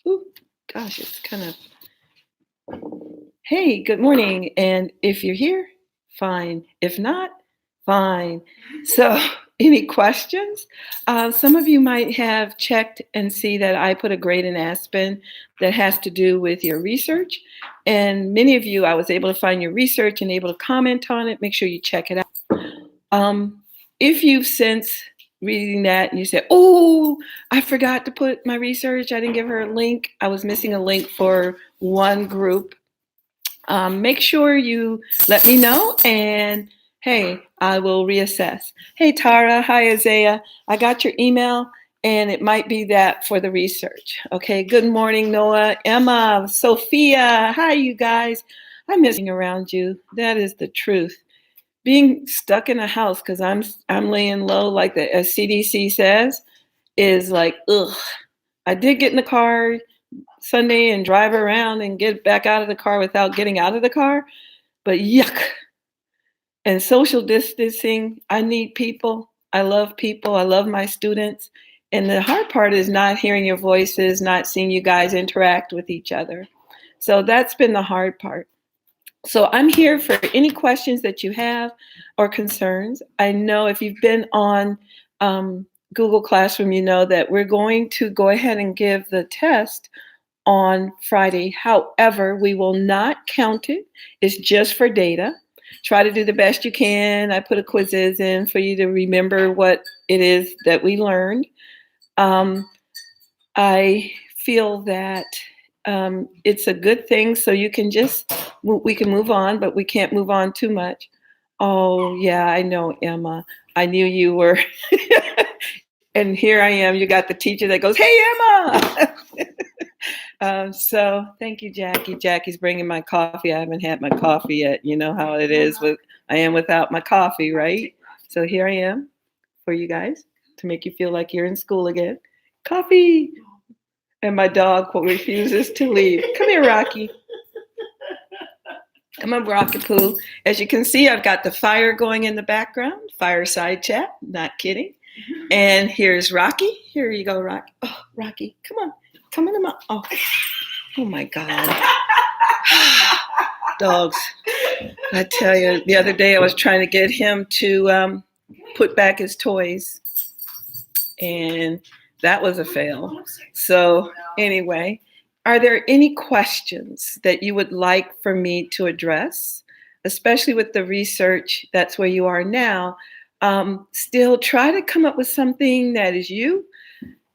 Ooh, gosh, it's kind of. Hey, good morning. And if you're here, fine. If not, fine. So, any questions? Some of you might have checked and see that I put a grade in Aspen that has to do with your research. And many of you, I was able to find your research and able to comment on it. Make sure you check it out. If you've since reading that and you say, oh, I forgot to put my research, I didn't give her a link, I was missing a link for one group, make sure you let me know, and hey, I will reassess. Hey, Tara. Hi, Isaiah. I got your email, and it might be that for the research. Okay, good morning, Noah, Emma, Sophia. Hi, you guys. I'm missing around you. That is the truth. Being stuck in a house because I'm laying low, like the CDC says, is like, ugh. I did get in the car Sunday and drive around and get back out of the car without getting out of the car, but yuck. And social distancing, I need people. I love people. I love my students. And the hard part is not hearing your voices, not seeing you guys interact with each other. So that's been the hard part. So I'm here for any questions that you have or concerns. I know if you've been on Google Classroom, you know that we're going to go ahead and give the test on Friday. However, we will not count it. It's just for data. Try to do the best you can. I put a quizzes in for you to remember what it is that we learned. I feel that it's a good thing, so you can we can move on, but we can't move on too much. Oh, yeah, I know, Emma. I knew you were. And here I am. You got the teacher that goes, hey, Emma. So thank you, Jackie. Jackie's bringing my coffee. I haven't had my coffee yet. You know how it is. I am without my coffee, right? So here I am for you guys to make you feel like you're in school again. Coffee. And my dog refuses to leave. Come here, Rocky. Come on, Rocky Poo. As you can see, I've got the fire going in the background. Fireside Chat. Not kidding. And here's Rocky. Here you go, Rocky. Oh, Rocky, come on. Come in. Oh my God. Dogs. I tell you, the other day I was trying to get him to put back his toys. And that was a fail. So anyway, are there any questions that you would like for me to address, especially with the research? That's where you are now. Still try to come up with something that is you,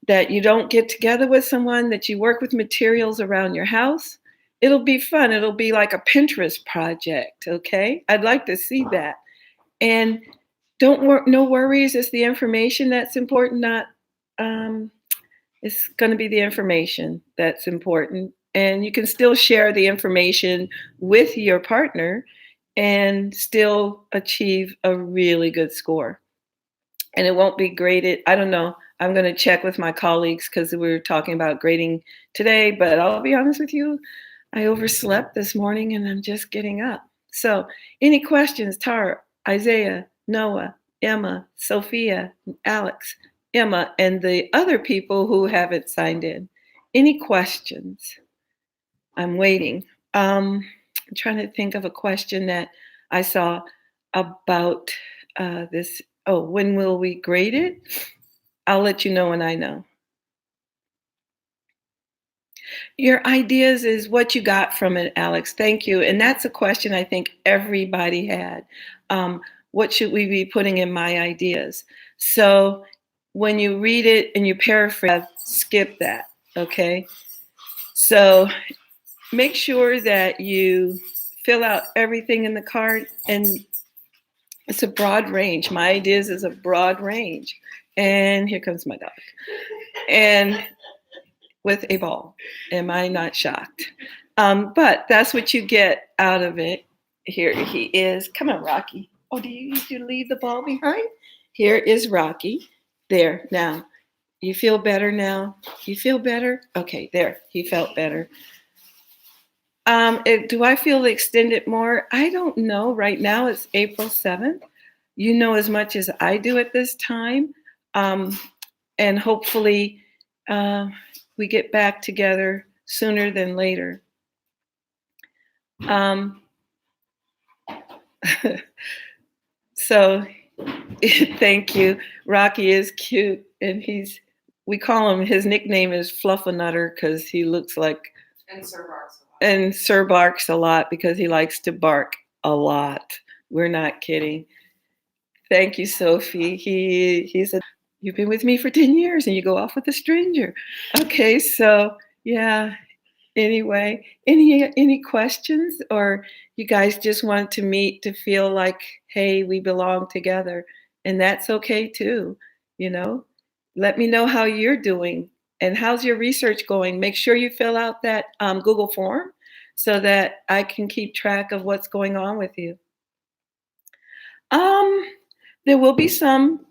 that you don't get together with someone, that you work with materials around your house. It'll be fun. It'll be like a Pinterest project, okay? I'd like to see that. And no worries, it's the information that's important, not it's going to be the information that's important. And you can still share the information with your partner and still achieve a really good score. And it won't be graded. I don't know. I'm going to check with my colleagues because we were talking about grading today. But I'll be honest with you, I overslept this morning and I'm just getting up. So any questions, Tara, Isaiah, Noah, Emma, Sophia, Alex, Emma, and the other people who haven't signed in? Any questions? I'm waiting. I'm trying to think of a question that I saw about this. Oh, when will we grade it? I'll let you know when I know. Your ideas is what you got from it, Alex. Thank you. And that's a question I think everybody had. What should we be putting in my ideas? So when you read it and you paraphrase, skip that, okay? So make sure that you fill out everything in the card, and it's a broad range. My ideas is a broad range. And here comes my dog. And with a ball. Am I not shocked? But that's what you get out of it. Here he is. Come on, Rocky. Oh, did you leave the ball behind? Here is Rocky. There. Now, you feel better now? You feel better? Okay, there. He felt better. Do I feel extended more? I don't know. Right now it's April 7th. You know as much as I do at this time. And hopefully we get back together sooner than later. So thank you. Rocky is cute, and we call him, his nickname is Fluffernutter because he looks like, and Sir barks a lot because he likes to bark a lot. We're not kidding. Thank you, Sophie. He's a, you've been with me for 10 years and you go off with a stranger. Okay, so yeah. Anyway, any questions, or you guys just want to meet to feel like, hey, we belong together, and that's okay too. You know, let me know how you're doing and how's your research going. Make sure you fill out that Google form so that I can keep track of what's going on with you. Um, there will be some.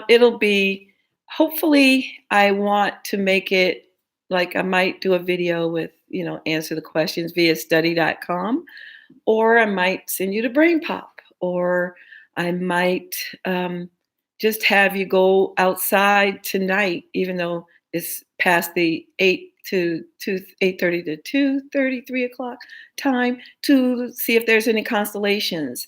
It'll be, hopefully, I want to make it like I might do a video with, answer the questions via study.com, or I might send you to Brain Pop, or I might just have you go outside tonight, even though it's past the 8:30 to 2:30, 3 o'clock time, to see if there's any constellations.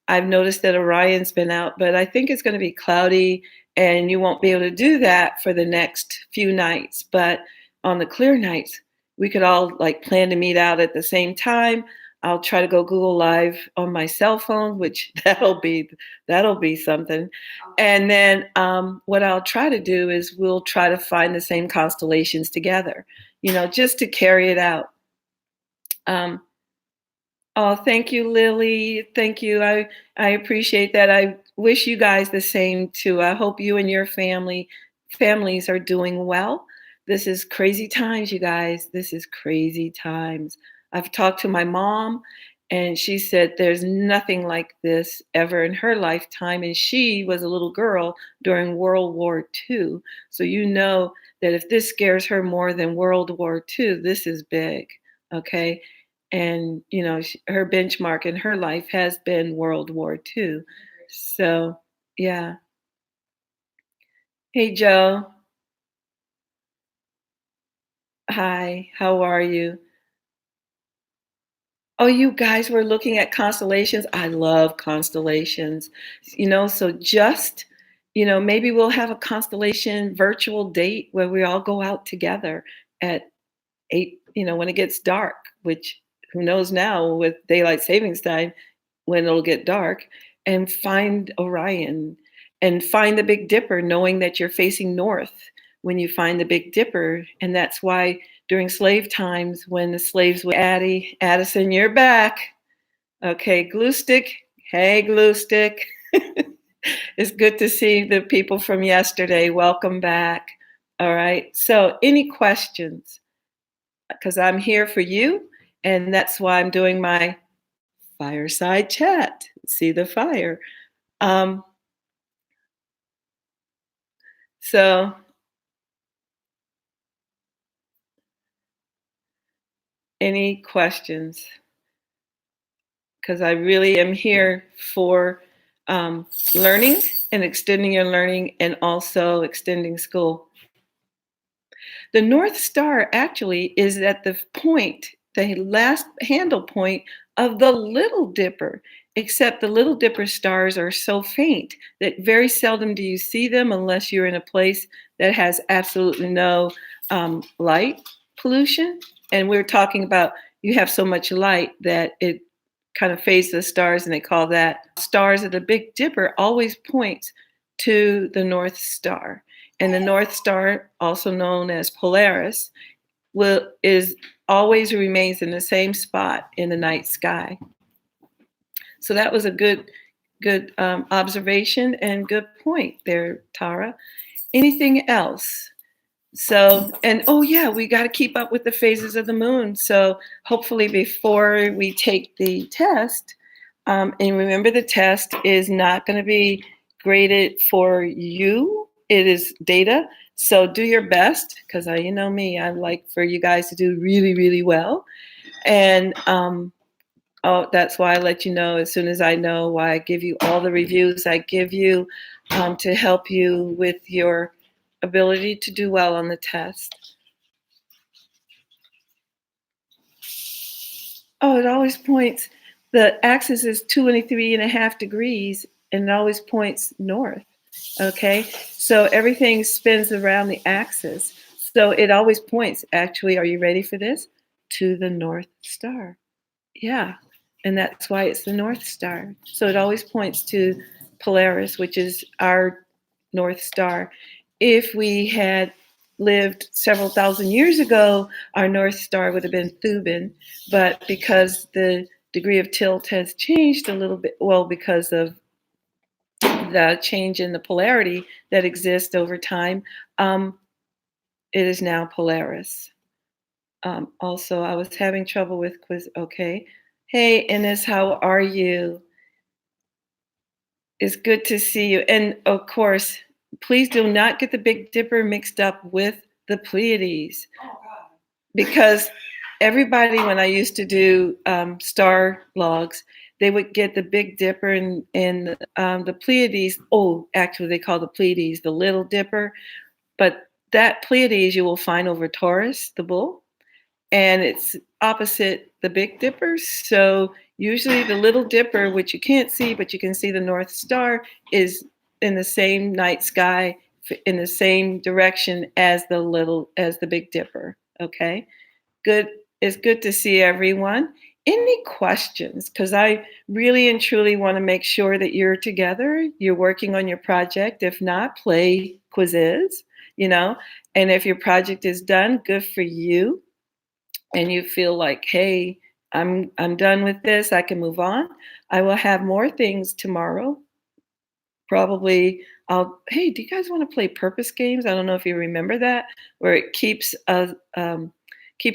I've noticed that Orion's been out, but I think it's going to be cloudy and you won't be able to do that for the next few nights. But on the clear nights, we could all like plan to meet out at the same time. I'll try to go Google Live on my cell phone, which that'll be something. And then what I'll try to do is we'll try to find the same constellations together, just to carry it out. Oh, thank you, Lily. Thank you. I appreciate that. I wish you guys the same too. I hope you and your families are doing well. This is crazy times, you guys. This is crazy times. I've talked to my mom, and she said there's nothing like this ever in her lifetime. And she was a little girl during World War II. So you know that if this scares her more than World War II, this is big. Okay. And her benchmark in her life has been World War II. So yeah. Hey, Joe. Hi, how are you? Oh, you guys were looking at constellations. I love constellations. So just, maybe we'll have a constellation virtual date where we all go out together at 8, when it gets dark, which who knows now with daylight savings time when it'll get dark, and find Orion and find the Big Dipper, knowing that you're facing north when you find the Big Dipper. And that's why during slave times, when the slaves would, Addison, you're back. Okay, glue stick. Hey, glue stick. It's good to see the people from yesterday. Welcome back. All right. So any questions? Because I'm here for you. And that's why I'm doing my fireside chat. See the fire. So any questions? Because I really am here for learning and extending your learning, and also extending school. The North Star actually is at the point, the last handle point of the Little Dipper, except the Little Dipper stars are so faint that very seldom do you see them unless you're in a place that has absolutely no light pollution. And we're talking about, you have so much light that it kind of fades the stars, and they call that stars of the Big Dipper always points to the North Star. And the North Star, also known as Polaris, is always remains in the same spot in the night sky. So that was a good observation and good point there, Tara. Anything else? So, and oh yeah, we got to keep up with the phases of the moon. So hopefully before we take the test, and remember the test is not going to be graded for you. It is data. So do your best, because you know me, I like for you guys to do really, really well. And that's why I let you know as soon as I know, why I give you all the reviews I give you to help you with your ability to do well on the test. Oh, it always points, the axis is 23.5 degrees, and it always points north. Okay, so everything spins around the axis. So it always points, actually, are you ready for this? To the North Star. Yeah, and that's why it's the North Star. So it always points to Polaris, which is our North Star. If we had lived several thousand years ago, our North Star would have been Thuban, but because the degree of tilt has changed a little bit, well, because of the change in the polarity that exists over time, um, it is now Polaris. Also, I was having trouble with quiz. Okay. Hey, Ines, how are you? It's good to see you. And of course, please do not get the Big Dipper mixed up with the Pleiades, because everybody, when I used to do star logs, they would get the Big Dipper and the Pleiades. Oh, actually, they call the Pleiades the Little Dipper, but that Pleiades you will find over Taurus, the bull, and it's opposite the Big Dipper. So usually the Little Dipper, which you can't see, but you can see the North Star, is in the same night sky in the same direction as the Big Dipper. Okay, good. It's good to see everyone. Any questions? Because I really and truly want to make sure that you're together, you're working on your project. If not, play quizzes, you know. And if your project is done, good for you, and you feel like, hey, I'm done with this, I can move on. I will have more things tomorrow. Probably I'll, hey, do you guys want to play purpose games? I don't know if you remember that, where it keeps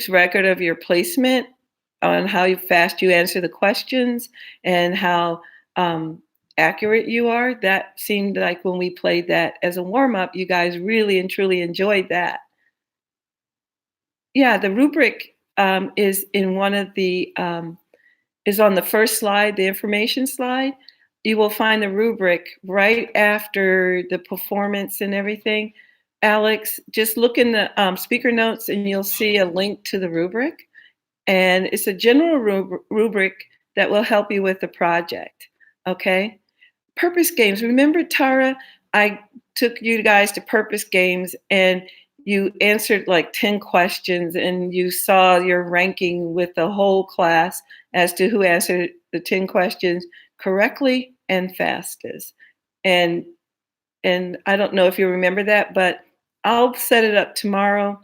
record of your placement on how fast you answer the questions and how accurate you are. That seemed like when we played that as a warm up, you guys really and truly enjoyed that. Yeah, the rubric is in one of the is on the first slide, the information slide. You will find the rubric right after the performance and everything. Alex, just look in the speaker notes and you'll see a link to the rubric. And it's a general rubric that will help you with the project. Okay? Purpose games. Remember, Tara, I took you guys to purpose games and you answered like 10 questions and you saw your ranking with the whole class as to who answered the 10 questions correctly and fastest. And and I don't know if you remember that, but I'll set it up tomorrow.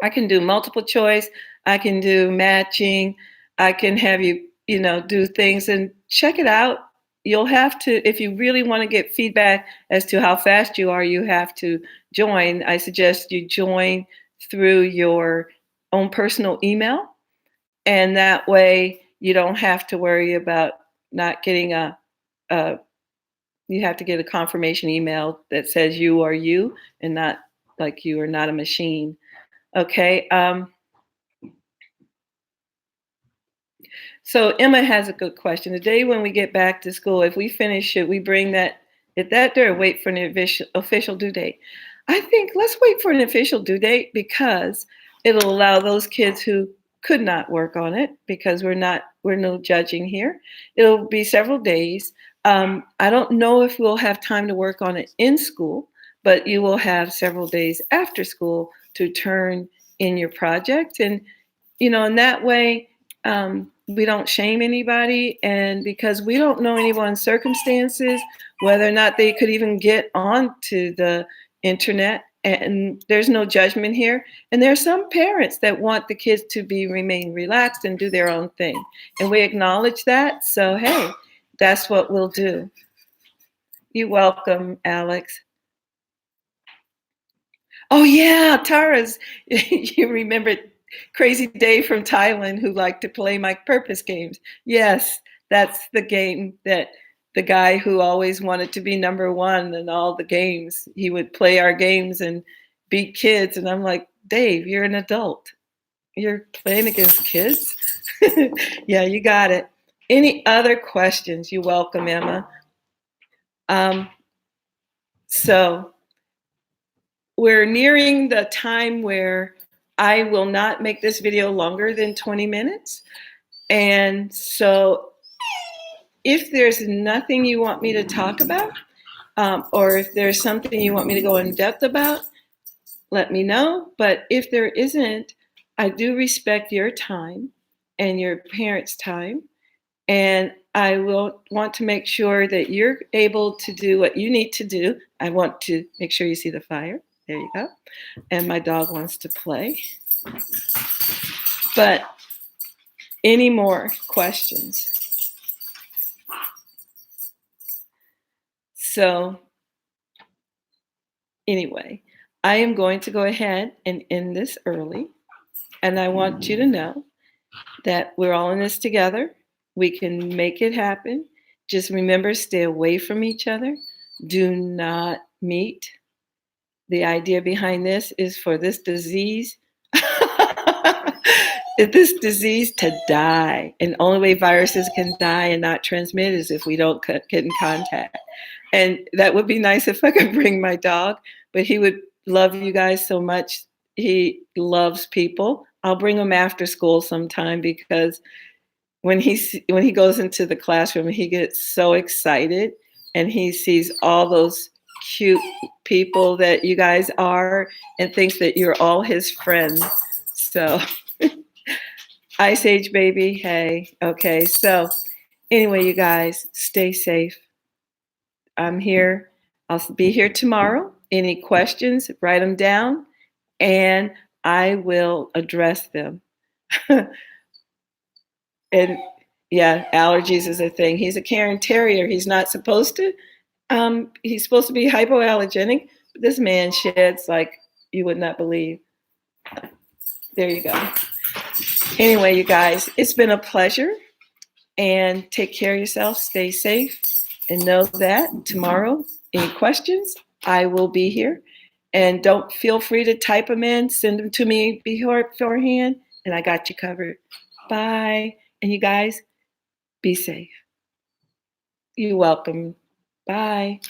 I can do multiple choice. I can do matching. I can have you, do things and check it out. You'll have to, if you really want to get feedback as to how fast you are, you have to join. I suggest you join through your own personal email. And that way you don't have to worry about not getting a you have to get a confirmation email that says you are you and not like you are not a machine. Okay. So Emma has a good question. The day when we get back to school, if we finish, should we bring that at that day or wait for an official due date? I think let's wait for an official due date because it'll allow those kids who could not work on it, because we're no judging here. It'll be several days. I don't know if we'll have time to work on it in school, but you will have several days after school to turn in your project. And in that way, we don't shame anybody. And because we don't know anyone's circumstances, whether or not they could even get onto the internet, and there's no judgment here. And there are some parents that want the kids to remain relaxed and do their own thing. And we acknowledge that. So, hey, that's what we'll do. You're welcome, Alex. Oh yeah, Tara's. You remember Crazy Dave from Thailand who liked to play my purpose games. Yes, that's the game that the guy who always wanted to be number one in all the games. He would play our games and beat kids, and I'm like, Dave, you're an adult. You're playing against kids? Yeah, you got it. Any other questions? You're welcome, Emma. Um, so we're nearing the time where I will not make this video longer than 20 minutes. And so if there's nothing you want me to talk about, or if there's something you want me to go in depth about, let me know. But if there isn't, I do respect your time and your parents' time. And I will want to make sure that you're able to do what you need to do. I want to make sure you see the fire. There you go. And my dog wants to play. But any more questions? So anyway, I am going to go ahead and end this early. And I want you to know that we're all in this together. We can make it happen. Just remember, stay away from each other. Do not meet. The idea behind this is for this disease, this disease to die. And the only way viruses can die and not transmit is if we don't get in contact. And that would be nice if I could bring my dog, but he would love you guys so much. He loves people. I'll bring him after school sometime because when he goes into the classroom, he gets so excited and he sees all those cute people that you guys are and thinks that you're all his friends. So Ice Age baby, hey. Okay, so anyway, you guys, stay safe. I'm here. I'll be here tomorrow. Any questions, write them down and I will address them. And yeah, allergies is a thing. He's a Cairn Terrier. He's not supposed to. He's supposed to be hypoallergenic. But this man sheds like you would not believe. There you go. Anyway, you guys, it's been a pleasure. And take care of yourself. Stay safe. And know that tomorrow, any questions, I will be here. And don't feel free to type them in. Send them to me beforehand. And I got you covered. Bye. And you guys, be safe. You're welcome. Bye.